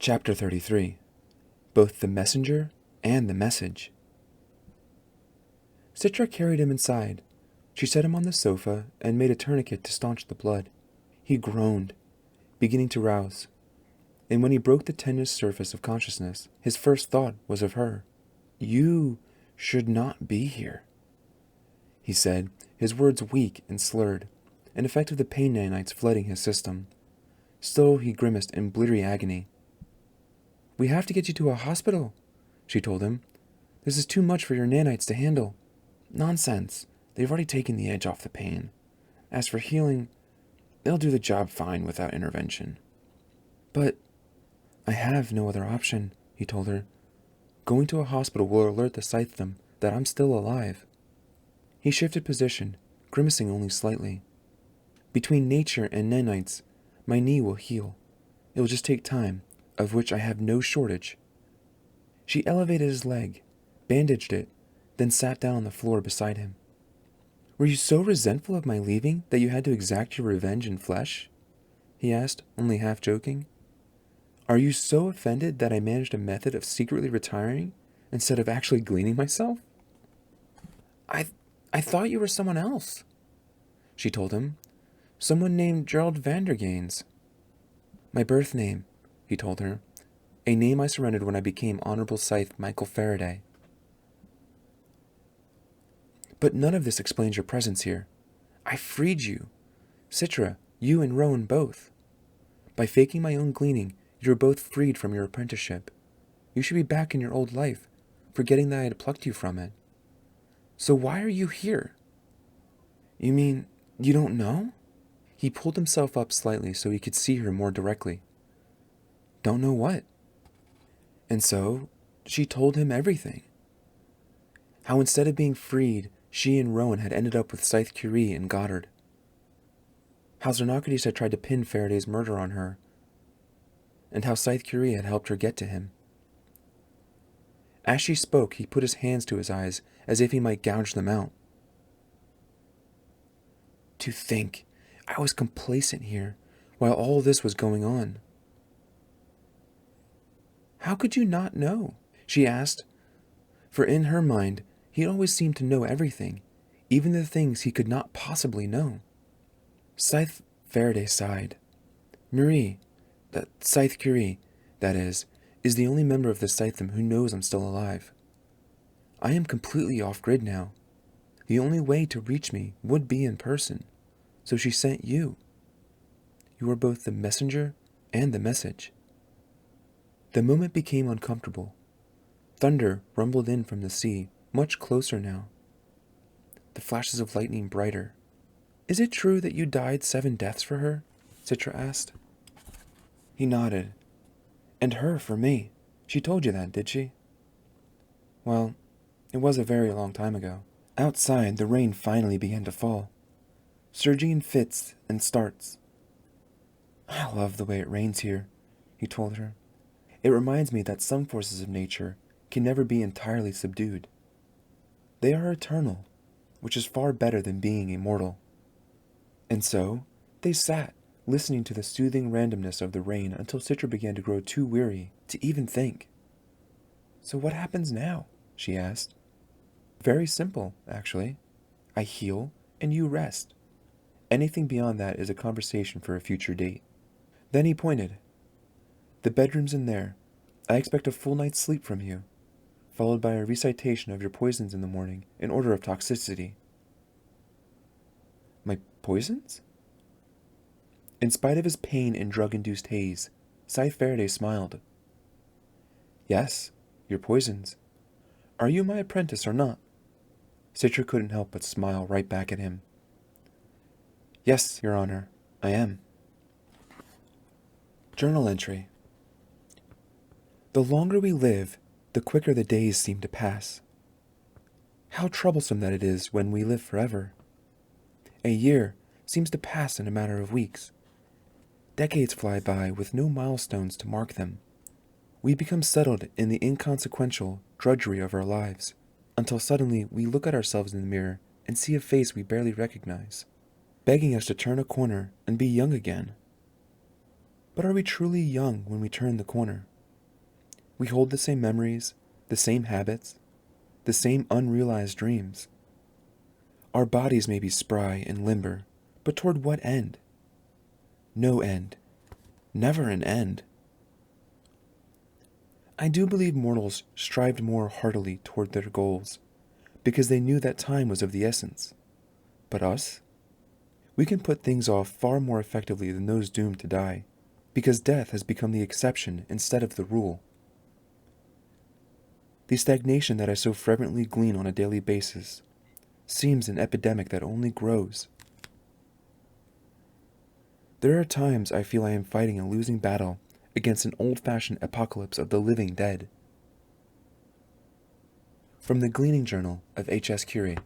Chapter 33. Both the Messenger and the Message. Citra carried him inside. She set him on the sofa and made a tourniquet to staunch the blood. He groaned, beginning to rouse, and when he broke the tenuous surface of consciousness, his first thought was of her. "You should not be here," he said, his words weak and slurred, an effect of the pain nanites flooding his system. Still he grimaced in blittery agony. "We have to get you to a hospital," she told him. "This is too much for your nanites to handle." "Nonsense. They've already taken the edge off the pain. As for healing, they'll do the job fine without intervention." "But I have no other option," he told her. "Going to a hospital will alert the Scythe that I'm still alive." He shifted position, grimacing only slightly. "Between nature and nanites, my knee will heal. It will just take time, of which I have no shortage." She elevated his leg, bandaged it, then sat down on the floor beside him. "Were you so resentful of my leaving that you had to exact your revenge in flesh?" he asked, only half joking. "Are you so offended that I managed a method of secretly retiring instead of actually gleaning myself?" I thought you were someone else," she told him. "Someone named Gerald Vandergains." "My birth name," he told her. "A name I surrendered when I became Honorable Scythe Michael Faraday." "But none of this explains your presence here. I freed you. Citra, you and Rowan both. By faking my own gleaning, you were both freed from your apprenticeship. You should be back in your old life, forgetting that I had plucked you from it. So why are you here?" "You mean you don't know?" He pulled himself up slightly so he could see her more directly. "Don't know what?" And so she told him everything. How instead of being freed, she and Rowan had ended up with Scythe Curie and Goddard. How Xenocrates had tried to pin Faraday's murder on her, and how Scythe Curie had helped her get to him. As she spoke, he put his hands to his eyes as if he might gouge them out. "To think I was complacent here while all this was going on." "How could you not know?" she asked, for in her mind he had always seemed to know everything, even the things he could not possibly know. Scythe Faraday sighed. Scythe Curie, that is the only member of the Scythedom who knows I'm still alive. I am completely off-grid now. The only way to reach me would be in person, so she sent you. You are both the messenger and the message." The moment became uncomfortable. Thunder rumbled in from the sea, much closer now. The flashes of lightning brighter. "Is it true that you died 7 deaths for her?" Citra asked. He nodded. "And her for me. She told you that, did she?" "Well, it was a very long time ago." Outside, the rain finally began to fall, surging in fits and starts. "I love the way it rains here," he told her. "It reminds me that some forces of nature can never be entirely subdued. They are eternal, which is far better than being immortal." And so they sat, listening to the soothing randomness of the rain until Citra began to grow too weary to even think. "So what happens now?" she asked. "Very simple, actually. I heal, and you rest. Anything beyond that is a conversation for a future date." Then he pointed. "The bedroom's in there. I expect a full night's sleep from you, followed by a recitation of your poisons in the morning in order of toxicity." "My poisons?" In spite of his pain and drug-induced haze, Scythe Faraday smiled. "Yes, your poisons. Are you my apprentice or not?" Citra couldn't help but smile right back at him. "Yes, Your Honor, I am." Journal entry. The longer we live, the quicker the days seem to pass. How troublesome that it is when we live forever. A year seems to pass in a matter of weeks. Decades fly by with no milestones to mark them. We become settled in the inconsequential drudgery of our lives, until suddenly we look at ourselves in the mirror and see a face we barely recognize, begging us to turn a corner and be young again. But are we truly young when we turn the corner? We hold the same memories, the same habits, the same unrealized dreams. Our bodies may be spry and limber, but toward what end? No end. Never an end. I do believe mortals strived more heartily toward their goals, because they knew that time was of the essence. But us? We can put things off far more effectively than those doomed to die, because death has become the exception instead of the rule. The stagnation that I so frequently glean on a daily basis seems an epidemic that only grows. There are times I feel I am fighting a losing battle against an old-fashioned apocalypse of the living dead. From the Gleaning Journal of H.S. Curie.